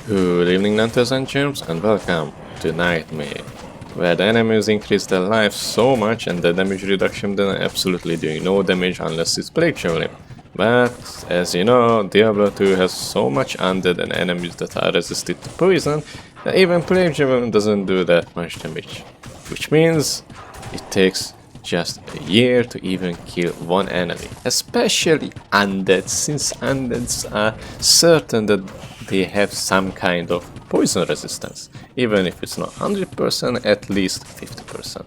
Good evening, Nantes and Germs, and welcome to Nightmare, where the enemies increase their life so much and the damage reduction then absolutely doing no damage unless it's Plague Javelin. But, as you know, Diablo 2 has so much undead and enemies that are resistant to poison that even Plague Javelin doesn't do that much damage. Which means it takes just a year to even kill one enemy, especially undead, since undeads are certain that they have some kind of poison resistance, even if it's not 100%, at least 50%.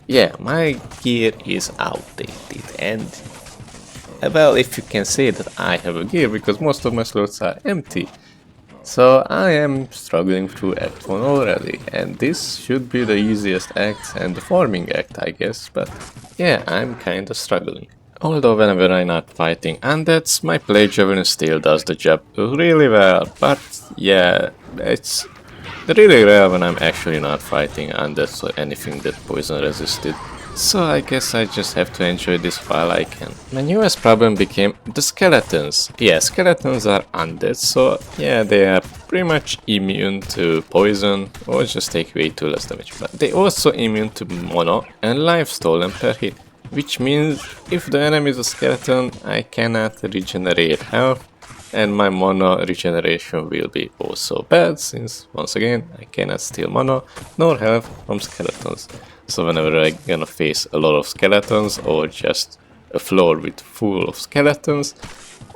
Yeah, my gear is outdated, and well, if you can say that I have a gear, because most of my slots are empty. So I am struggling through Act 1 already, and this should be the easiest act and the farming act, I guess, but yeah, I'm kinda struggling. Although whenever I'm not fighting undeads, my Plague Javelin still does the job really well, but yeah, it's really rare when I'm actually not fighting undeads or anything that poison resisted. So I guess I just have to enjoy this while I can. My newest problem became the skeletons. Yeah, skeletons are undead, so yeah, they are pretty much immune to poison or just take way too less damage. But they also immune to mono and life stolen per hit. Which means if the enemy is a skeleton, I cannot regenerate health, and my mono regeneration will be also bad, since once again I cannot steal mono nor health from skeletons. So whenever I'm gonna face a lot of skeletons or just a floor with full of skeletons,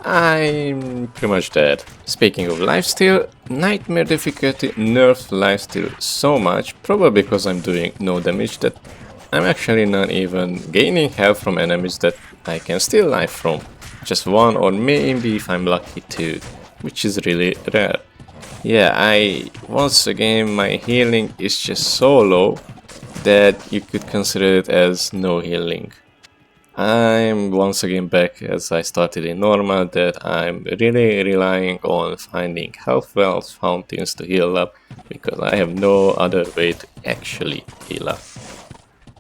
I'm pretty much dead. Speaking of lifesteal, Nightmare difficulty nerfed lifesteal so much, probably because I'm doing no damage, that I'm actually not even gaining health from enemies that I can steal life from. Just one, or maybe if I'm lucky two, which is really rare. Yeah, once again my healing is just so low that you could consider it as no healing. I'm once again back as I started in normal, that I'm really relying on finding health wells, fountains to heal up, because I have no other way to actually heal up.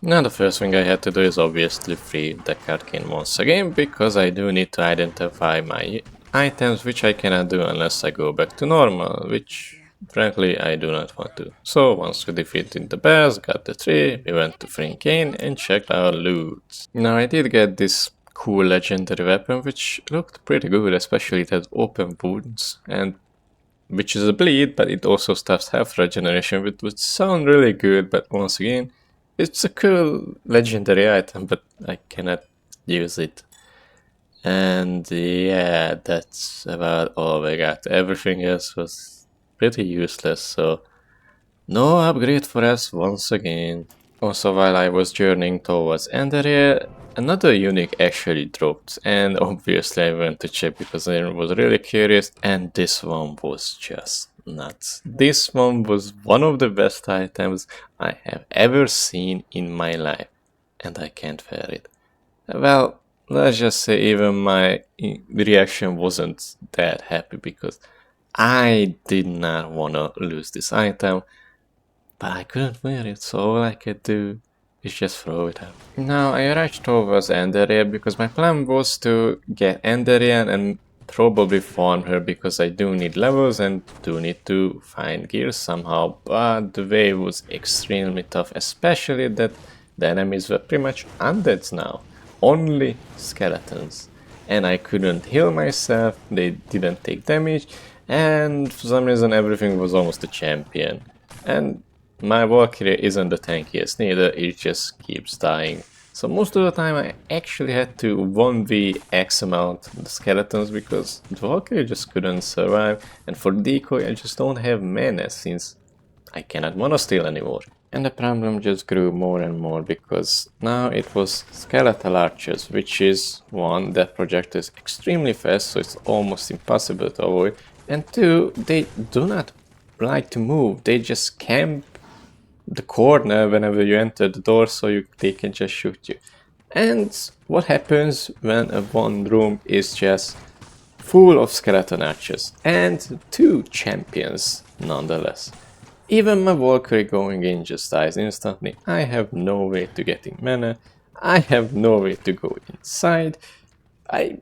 Now the first thing I had to do is obviously free the Arcane once again, because I do need to identify my items, which I cannot do unless I go back to normal, which frankly I do not want to. So once we defeated the boss, got the tree, we went to Frinkane and checked our loot. Now I did get this cool legendary weapon, which looked pretty good, especially it has open wounds, and which is a bleed, but it also stops health regeneration, which would sound really good, but once again, it's a cool legendary item, but I cannot use it. And yeah, that's about all I got. Everything else was pretty useless, so no upgrade for us once again. Also, while I was journeying towards Andariel, another unique actually dropped, and obviously I went to check because I was really curious, and this one was just nuts. This one was one of the best items I have ever seen in my life, and I can't wear it. Well, let's just say even my reaction wasn't that happy, because I did not want to lose this item, but I couldn't wear it, so all I could do is just throw it out. Now I rushed towards Andariel because my plan was to get Andariel and probably farm her, because I do need levels and do need to find gear somehow, but the way was extremely tough, especially that the enemies were pretty much undeads now, only skeletons, and I couldn't heal myself, they didn't take damage, and for some reason everything was almost a champion, and my Valkyrie isn't the tankiest neither, it just keeps dying. So most of the time I actually had to 1v X amount the skeletons, because the Valkyrie just couldn't survive, and for decoy I just don't have mana since I cannot monosteal anymore. And the problem just grew more and more, because now it was skeletal archers, which is one, that project is extremely fast, so it's almost impossible to avoid, and two, they do not like to move, they just camp the corner whenever you enter the door, so they can just shoot you. And what happens when one room is just full of skeleton archers and two champions nonetheless? Even my Valkyrie going in just dies instantly. I have no way to get in mana, I have no way to go inside, I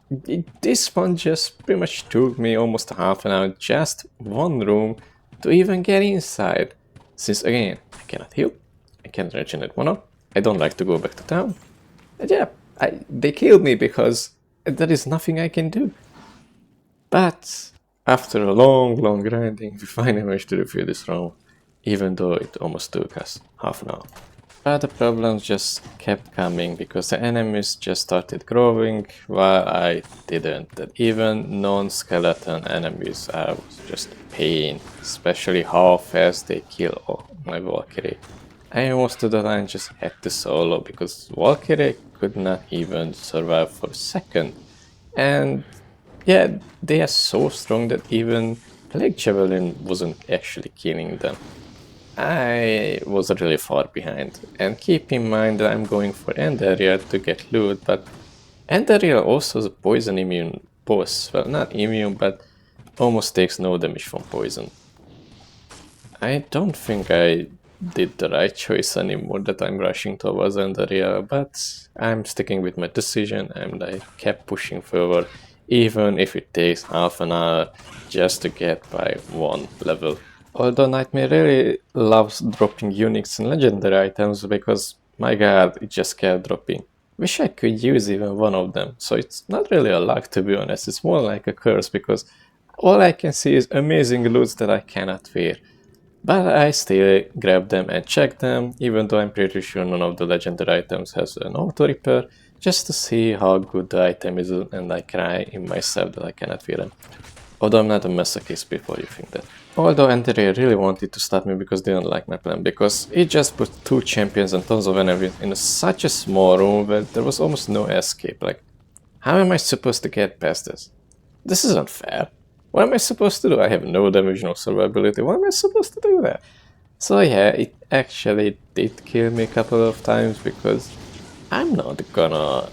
This one just pretty much took me almost half an hour, just one room, to even get inside. Since again, I cannot heal, I can't regenerate mana, I don't like to go back to town. And yeah, they killed me because there is nothing I can do. But after a long grinding, we finally managed to defeat this room, even though it almost took us half an hour. But the problems just kept coming because the enemies just started growing while I didn't. And even non-skeleton enemies was just pain, especially how fast they kill my Valkyrie. I most of the time just had to solo because Valkyrie could not even survive for a second. And yeah, they are so strong that even Plague Javelin wasn't actually killing them. I was really far behind, and keep in mind that I'm going for Andariel to get loot, but Andariel also is a poison immune boss. Well, not immune, but almost takes no damage from poison. I don't think I did the right choice anymore that I'm rushing towards Andariel, but I'm sticking with my decision and I kept pushing forward, even if it takes half an hour just to get by one level. Although Nightmare really loves dropping uniques and legendary items because, my god, it just kept dropping. Wish I could use even one of them, so it's not really a luck to be honest, it's more like a curse because all I can see is amazing loots that I cannot wear. But I still grab them and check them, even though I'm pretty sure none of the legendary items has an auto repair, just to see how good the item is, and I cry in myself that I cannot wear them. Although I'm not a masochist before you think that. Although Andariel really wanted to stop me because they didn't like my plan, because it just put 2 champions and tons of enemies in such a small room where there was almost no escape. Like, how am I supposed to get past this? This isn't fair. What am I supposed to do? I have no damage, no survivability. What am I supposed to do there? So yeah, it actually did kill me a couple of times because I'm not gonna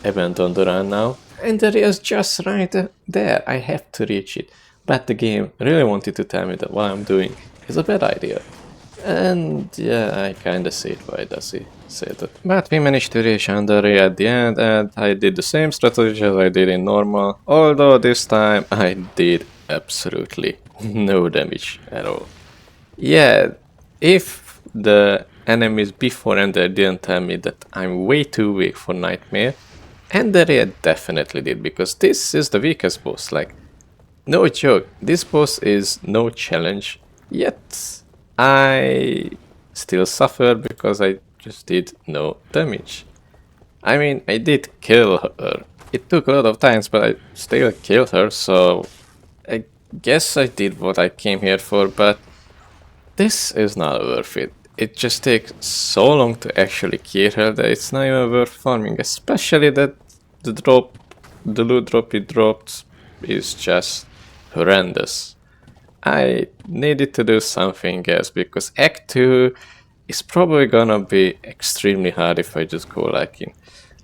abandon the run now. And there is just right there. I have to reach it. But the game really wanted to tell me that what I'm doing is a bad idea. And yeah, I kinda see it. Why does he say that? But we managed to reach Andariel at the end, and I did the same strategy as I did in normal, although this time I did absolutely no damage at all. Yeah, if the enemies before Ender didn't tell me that I'm way too weak for Nightmare, Andariel definitely did, because this is the weakest boss. Like, no joke, this boss is no challenge, yet I still suffer because I just did no damage. I mean, I did kill her. It took a lot of times, but I still killed her, so I guess I did what I came here for, but this is not worth it. It just takes so long to actually kill her that it's not even worth farming, especially that the loot drop it dropped is just horrendous. I needed to do something else because Act 2 is probably gonna be extremely hard if I just go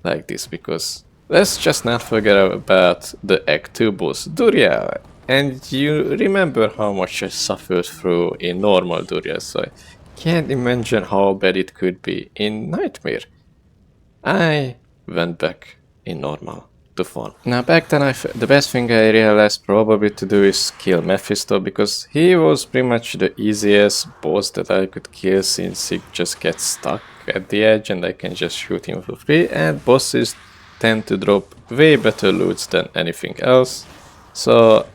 like this, because let's just not forget about the Act 2 boss, Duriel. And you remember how much I suffered through in normal Duriel, so I can't imagine how bad it could be in Nightmare. I went back in normal to farm. Now back then the best thing I realized probably to do is kill Mephisto, because he was pretty much the easiest boss that I could kill, since he just gets stuck at the edge and I can just shoot him for free, and bosses tend to drop way better loots than anything else. So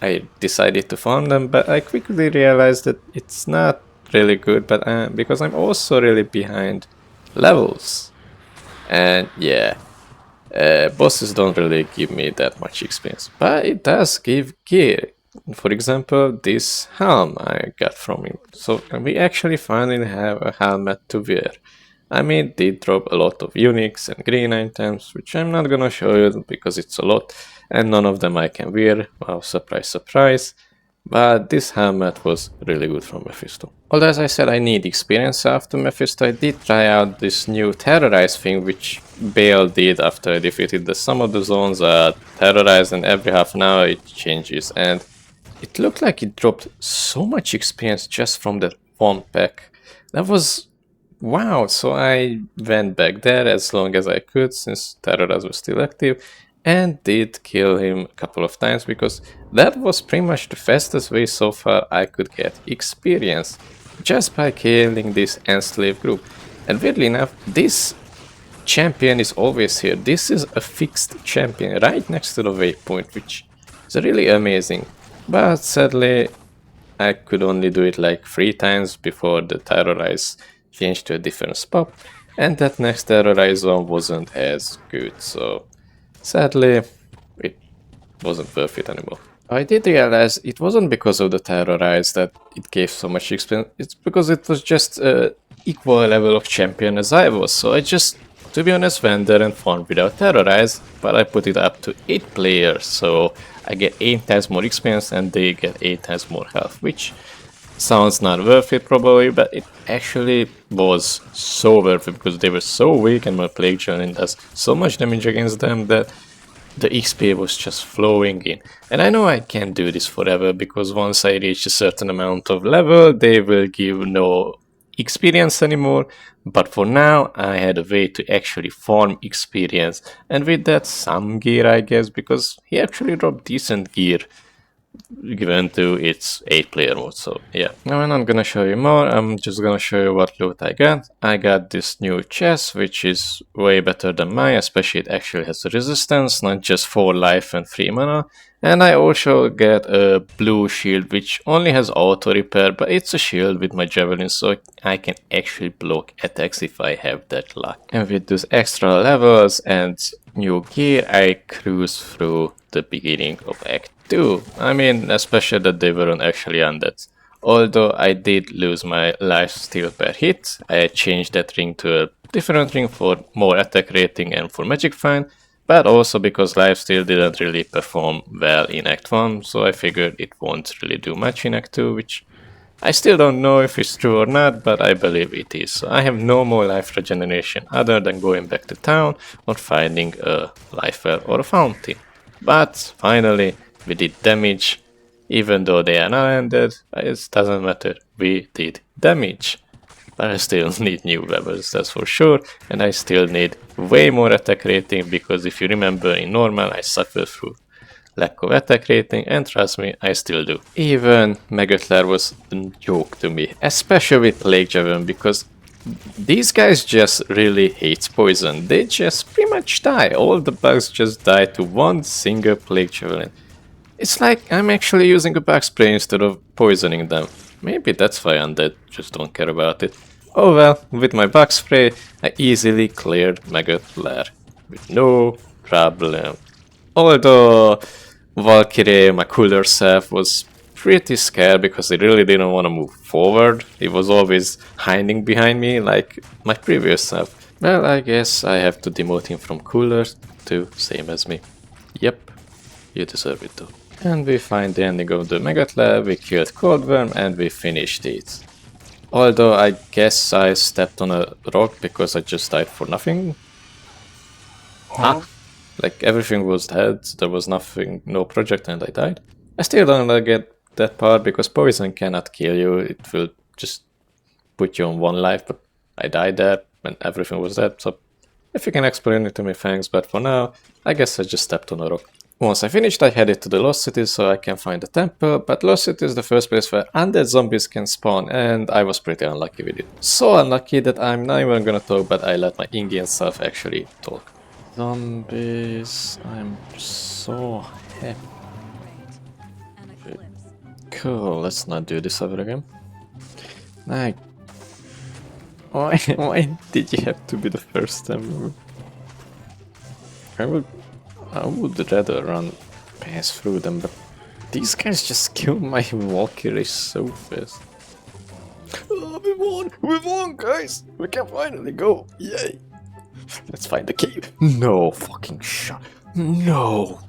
I decided to farm them, but I quickly realized that it's not really good, but because I'm also really behind levels. And yeah, bosses don't really give me that much experience, but it does give gear. For example, this helm I got from him. So we actually finally have a helmet to wear. I mean, they drop a lot of uniques and green items, which I'm not gonna show you because it's a lot, and none of them I can wear. Wow, surprise, surprise. But this helmet was really good from Mephisto. Although as I said, I need experience after Mephisto, I did try out this new terrorize thing, which Bale did after I defeated some of the zones are terrorized, and every half an hour it changes, and it looked like it dropped so much experience just from that one pack. That was wow, so I went back there as long as I could since terrorize was still active, and did kill him a couple of times because that was pretty much the fastest way so far I could get experience, just by killing this enslaved group. And weirdly enough, this champion is always here. This is a fixed champion right next to the waypoint, which is really amazing. But sadly, I could only do it like 3 times before the terrorize changed to a different spot, and that next terrorize one wasn't as good, so sadly it wasn't worth it anymore. I did realize it wasn't because of the terrorize that it gave so much experience, it's because it was just equal level of champion as I was, so I just, to be honest, went there and farmed without terrorize, but I put it up to 8 players, so I get 8 times more experience and they get 8 times more health, which sounds not worth it probably, but it actually was so worth it because they were so weak and my Plague Journey does so much damage against them that the XP was just flowing in. And I know I can't do this forever because once I reach a certain amount of level, they will give no experience anymore. But for now, I had a way to actually farm experience. And with that, some gear, I guess, because he actually dropped decent gear given to its 8-player mode, so yeah. Now I'm not gonna show you more, I'm just gonna show you what loot I got. I got this new chest, which is way better than mine, especially it actually has resistance, not just 4 life and 3 mana. And I also get a blue shield, which only has auto repair, but it's a shield with my javelin, so I can actually block attacks if I have that luck. And with those extra levels and new gear, I cruise through the beginning of Act 2. I mean, especially that they weren't actually undead. Although I did lose my life steal per hit, I changed that ring to a different ring for more attack rating and for magic find, but also because lifesteal didn't really perform well in Act 1, so I figured it won't really do much in Act 2, which I still don't know if it's true or not, but I believe it is. So I have no more life regeneration other than going back to town or finding a life well or a fountain. But finally, we did damage, even though they are not ended, it doesn't matter, we did damage. But I still need new weapons, that's for sure, and I still need way more attack rating, because if you remember in normal I suffered through lack of attack rating, and trust me, I still do. Even Megatlar was a joke to me, especially with Plague Javelin, because these guys just really hate poison. They just pretty much die. All the bugs just die to one single Plague Javelin. It's like I'm actually using a bug spray instead of poisoning them. Maybe that's why undead just don't care about it. Oh well, with my bug spray, I easily cleared Megatlar with no problem. Although Valkyrie, my cooler self, was pretty scared because he really didn't want to move forward. He was always hiding behind me like my previous self. Well, I guess I have to demote him from cooler to same as me. Yep, you deserve it too. And we find the ending of the Megatlar, we killed Coldworm and we finished it. Although I guess I stepped on a rock because I just died for nothing. Huh? Like everything was dead, there was nothing, no project, and I died. I still don't get that part because poison cannot kill you, it will just put you on 1 life, but I died there when everything was dead, so if you can explain it to me, thanks, but for now, I guess I just stepped on a rock. Once I finished, I headed to the Lost City so I can find the temple, but Lost City is the first place where undead zombies can spawn, and I was pretty unlucky with it. So unlucky that I'm not even gonna talk, but I let my in-game self actually talk. Zombies, I'm so happy. Cool, let's not do this ever again. Like, why did you have to be the first time? I would rather run past through them, but these guys just killed my Valkyrie so fast. Oh, we won guys! We can finally go, yay! Let's find the cave. No fucking shot. No,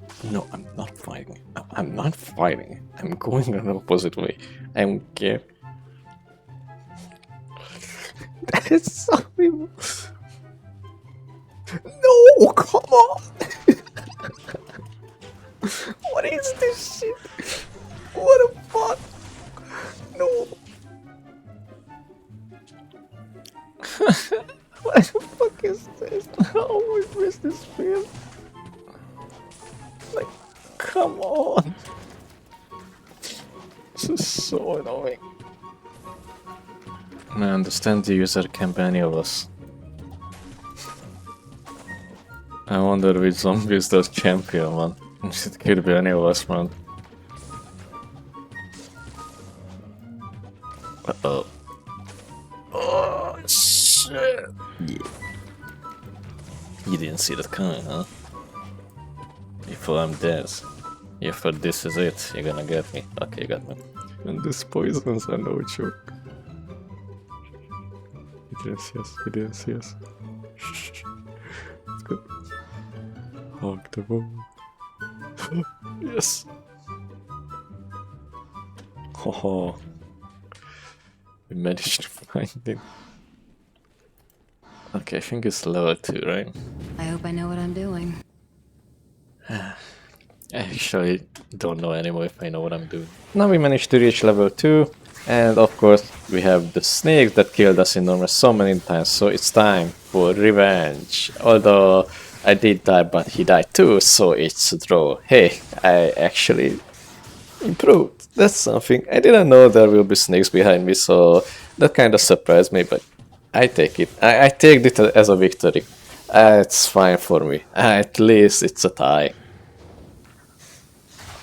I'm not fighting. I'm not fighting. I'm going an opposite way. I'm scared. That is so evil. No, come on. What is this shit? What the fuck? No. What the fuck is this? I always miss this field. so annoying. I understand the user can be any of us. I wonder which zombies does champion, man. It could be any of us, man. Uh-oh. Oh, shit! Yeah. You didn't see that coming, huh? Before I'm dead. You thought this is it, you're gonna get me. Okay, you got me. And these poisons are no joke. He didn't see us, he didn't see us. Shh. Let's go. Hog the ball. Yes! Oh, we managed to find him. Okay, I think it's level 2, right? I hope I know what I'm doing. I actually don't know anymore if I know what I'm doing. Now we managed to reach level 2, and of course we have the snake that killed us in normal so many times, so it's time for revenge. Although I did die, but he died too, so it's a draw. Hey, I actually improved. That's something. I didn't know there will be snakes behind me, so that kind of surprised me, but I take it. I take it as a victory. It's fine for me. At least it's a tie.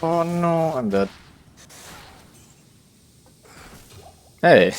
Oh no, I'm dead. Hey.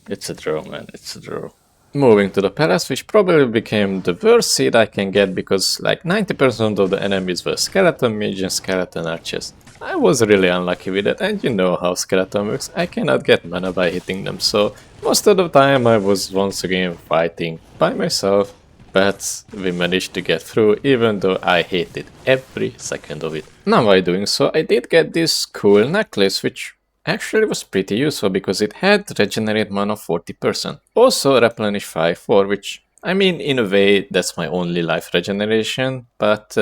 It's a draw, man. It's a draw. Moving to the palace, which probably became the worst seed I can get because like 90% of the enemies were skeleton mage and skeleton archers. I was really unlucky with it, and you know how skeleton works, I cannot get mana by hitting them, so most of the time I was once again fighting by myself, but we managed to get through even though I hated every second of it. Now by doing so, I did get this cool necklace, which actually was pretty useful because it had regenerate mana 40%. Also replenish 5-4, which, I mean, in a way, that's my only life regeneration, but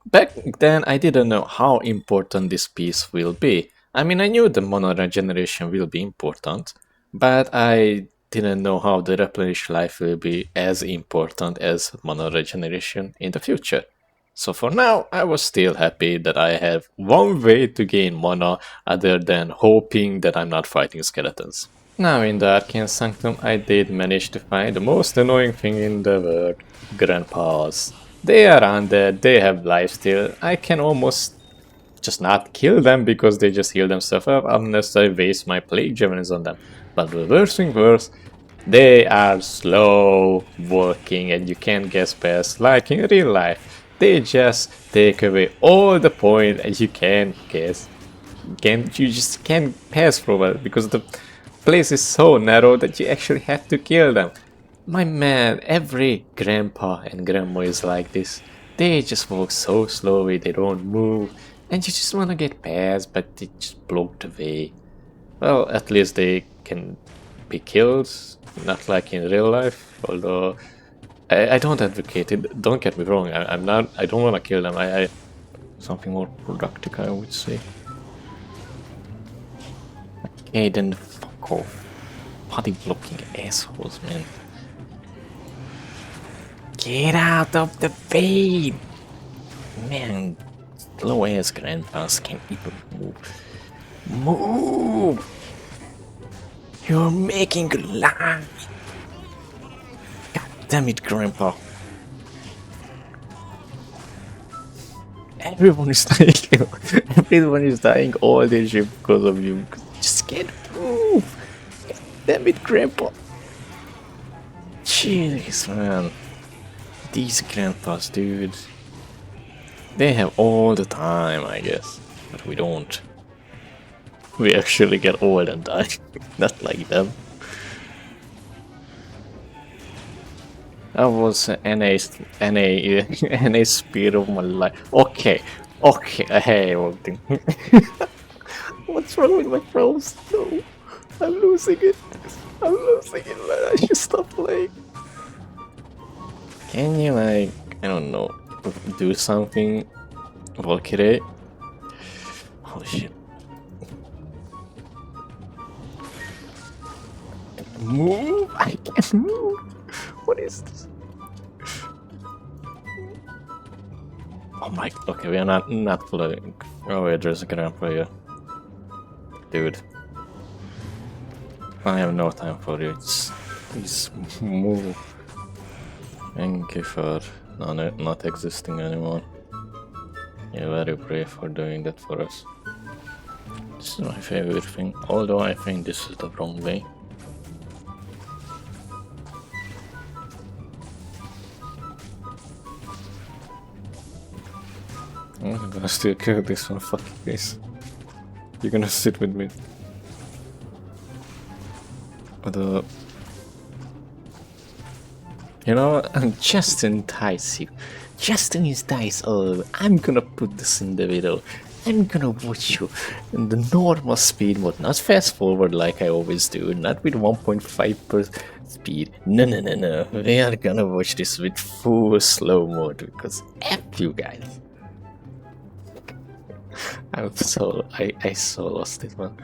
back then I didn't know how important this piece will be. I mean, I knew the mana regeneration will be important, but I didn't know how the replenish life will be as important as mana regeneration in the future. So for now, I was still happy that I have one way to gain mana other than hoping that I'm not fighting skeletons. Now in the Arcane Sanctum, I did manage to find the most annoying thing in the world, grandpas. They are undead, they have life steal. I can almost just not kill them because they just heal themselves up unless I waste my plague javelins on them. But the worst thing worse, they are slow working and you can't guess past like in real life. They just take away all the point and you can't guess. You just can't pass through it because the place is so narrow that you actually have to kill them. My man, every grandpa and grandma is like this. They just walk so slowly, they don't move, and you just wanna get past, but they just blocked away. Well, at least they can be killed, not like in real life, although I don't advocate it, don't get me wrong, I don't wanna kill them, I something more productive I would say. Okay, then fuck off. Body blocking assholes, man. Get out of the way! Man, slow ass grandpas can't even move. Move! You're making a lie! God damn it, grandpa. Everyone is dying. Everyone is dying all this shit because of you. Just can't move! God damn it, grandpa. Jeez, man. These grandpas, dude. They have all the time, I guess. But we don't. We actually get old and die. Not like them. That was NA speed of my life. Okay. Hey, one thing. What's wrong with my pros? No. I'm losing it, man. I should stop playing. Can you, like, I don't know, do something? Valkyrie? Holy shit. Move! I can't move! What is this? Oh my, okay, we are not following. Oh wait, there's a grandpa here. Dude. I have no time for you. Please move. Thank you for not existing anymore. You're very brave for doing that for us. This is my favorite thing, although I think this is the wrong way. I'm gonna still kill this one, fuck you guys. You're gonna sit with me. But you know, just entice you. Just entice all. I'm gonna put this in the video. I'm gonna watch you in the normal speed mode, not fast forward like I always do, not with 1.5% speed. No. We are gonna watch this with full slow mode because F you guys. I so lost it, man.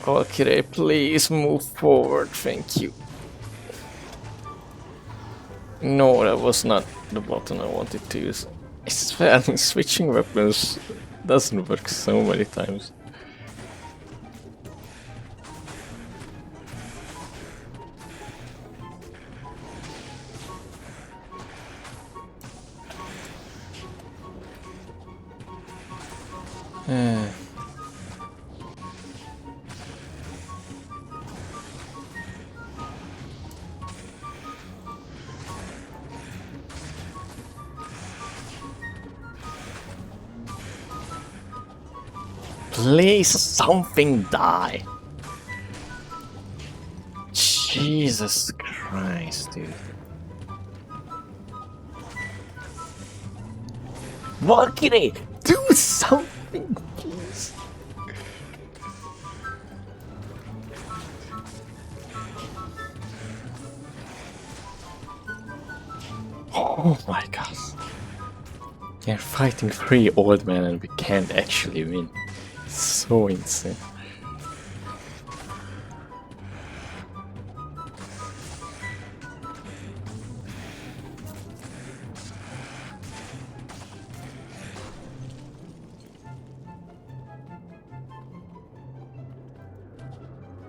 Okay, please move forward, thank you. No, that was not the button I wanted to use. I swear, switching weapons doesn't work so many times. Please, something die. Jesus Christ, dude. Valkyrie, do something, please. Oh my god. They're fighting 3 old men and we can't actually win. So insane.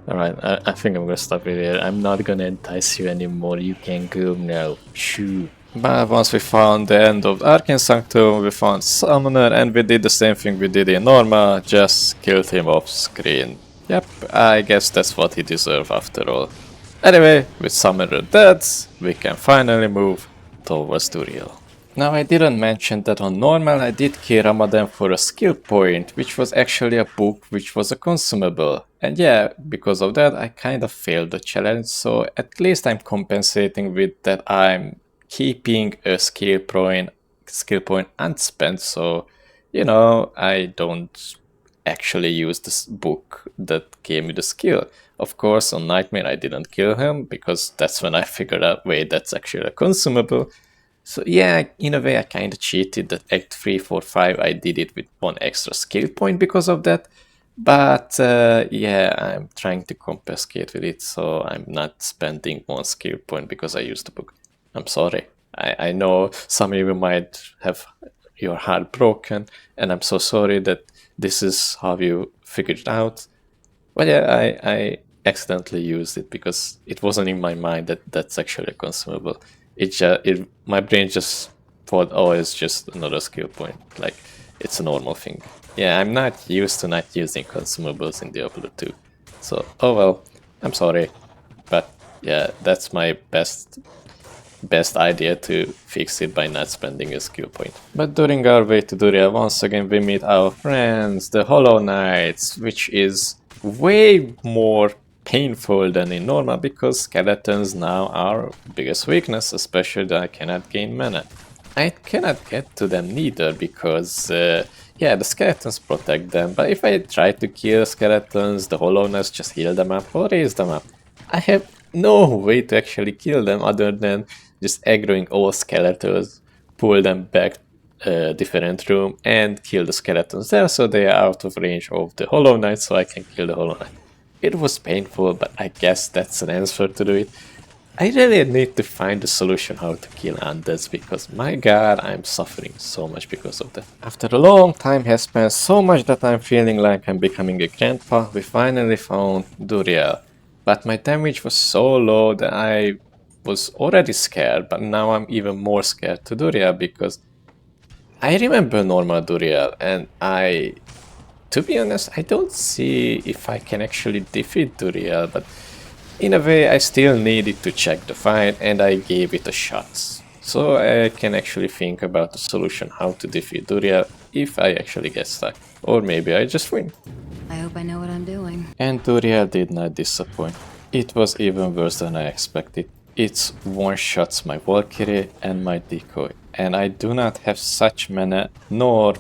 Alright, I think I'm gonna stop it here. I'm not gonna entice you anymore. You can go now. Shoo. But once we found the end of the Arcane Sanctum, we found Summoner, and we did the same thing we did in Norma, just killed him off screen. Yep, I guess that's what he deserved after all. Anyway, with Summoner dead, we can finally move towards Duriel. Now I didn't mention that on normal I did kill Ramadan for a skill point, which was actually a book which was a consumable. And yeah, because of that I kind of failed the challenge, so at least I'm compensating with that I'm keeping a skill point unspent, so you know, I don't actually use this book that gave me the skill. Of course, on Nightmare I didn't kill him, because that's when I figured out, wait, that's actually a consumable. So yeah, in a way I kinda cheated that Act 3, 4, 5 I did it with 1 extra skill point because of that. But yeah, I'm trying to compensate with it, so I'm not spending 1 skill point because I used the book. I'm sorry. I know some of you might have your heart broken, and I'm so sorry that this is how you figured it out. But yeah, I accidentally used it because it wasn't in my mind that that's actually a consumable. My brain just thought, oh, it's just another skill point, like it's a normal thing. Yeah, I'm not used to not using consumables in Diablo 2, so oh well, I'm sorry, but yeah, that's my best idea to fix it by not spending a skill point. But during our way to Duriel, once again we meet our friends, the Hollow Knights, which is way more painful than in normal because skeletons now are biggest weakness, especially that I cannot gain mana. I cannot get to them neither because yeah, the skeletons protect them, but if I try to kill skeletons, the Hollow Knights just heal them up or raise them up. I have no way to actually kill them other than just aggroing all skeletons, pull them back a different room and kill the skeletons there so they are out of range of the Hollow Knight so I can kill the Hollow Knight. It was painful, but I guess that's an answer to do it. I really need to find a solution how to kill undeads because my god, I'm suffering so much because of that. After a long time has passed, so much that I'm feeling like I'm becoming a grandpa, we finally found Duriel. But my damage was so low that I was already scared, but now I'm even more scared to Duriel because I remember normal Duriel and to be honest, I don't see if I can actually defeat Duriel, but in a way I still needed to check the fight and I gave it a shot. So I can actually think about a solution how to defeat Duriel if I actually get stuck. Or maybe I just win. I hope I know what I'm doing. And Duriel did not disappoint. It was even worse than I expected. It one-shots my Valkyrie and my decoy, and I do not have such mana nor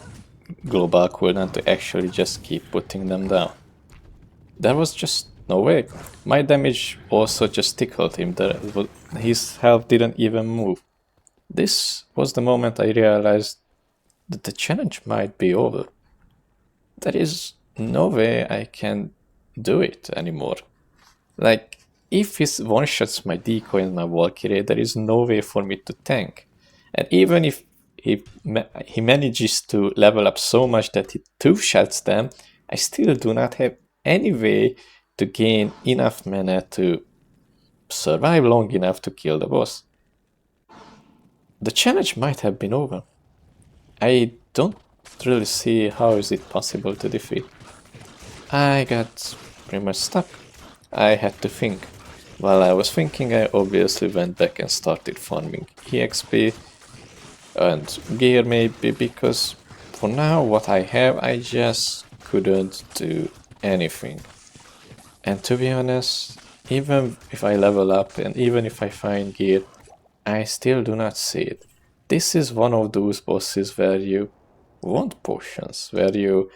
global cooldown to actually just keep putting them down. There was just no way. My damage also just tickled him, his health didn't even move. This was the moment I realized that the challenge might be over. There is no way I can do it anymore. Like, if he one-shots my decoy and my Valkyrie, there is no way for me to tank. And even if he manages to level up so much that he two-shots them, I still do not have any way to gain enough mana to survive long enough to kill the boss. The challenge might have been over. I don't really see how is it possible to defeat. I got pretty much stuck. I had to think. While I was thinking, I obviously went back and started farming EXP and gear maybe, because for now what I have I just couldn't do anything. And to be honest, even if I level up and even if I find gear, I still do not see it. This is one of those bosses where you want potions, where you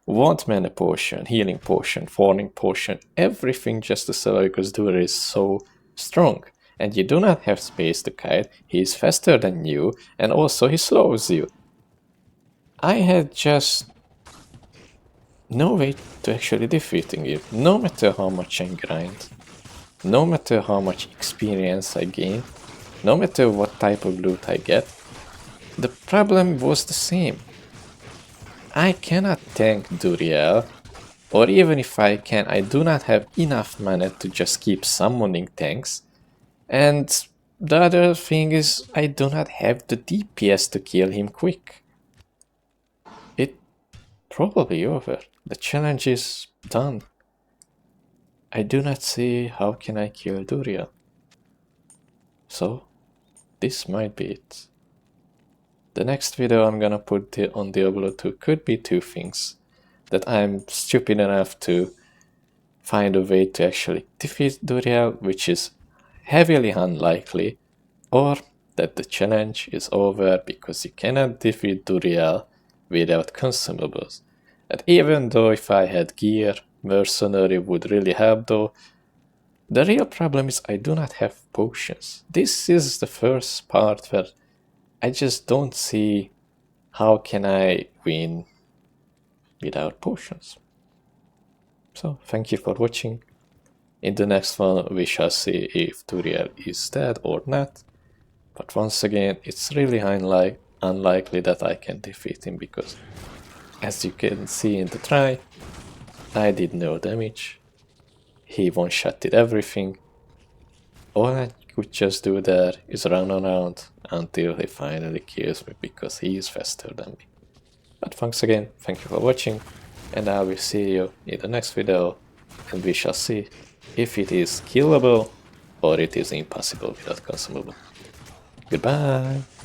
want mana potion, healing potion, falling potion, everything just to survive because Duriel is so strong. And you do not have space to kite, he is faster than you, and also he slows you. I had just no way to actually defeating it, no matter how much I grind, no matter how much experience I gain, no matter what type of loot I get. The problem was the same. I cannot tank Duriel, or even if I can, I do not have enough mana to just keep summoning tanks. And the other thing is, I do not have the DPS to kill him quick. It probably over. The challenge is done. I do not see how can I kill Duriel. So, this might be it. The next video I'm gonna put on Diablo 2 could be two things. That I'm stupid enough to find a way to actually defeat Duriel, which is heavily unlikely, or that the challenge is over because you cannot defeat Duriel without consumables. And even though if I had gear, mercenary would really help though, the real problem is I do not have potions. This is the first part where I just don't see how can I win without potions. So thank you for watching. In the next one we shall see if Duriel is dead or not. But once again, it's really unlikely that I can defeat him because, as you can see in the try, I did no damage. He one-shotted everything. All I could just do there is run around until he finally kills me because he is faster than me. But once again, thank you for watching, and I will see you in the next video, and we shall see if it is killable or it is impossible without consumable. Goodbye!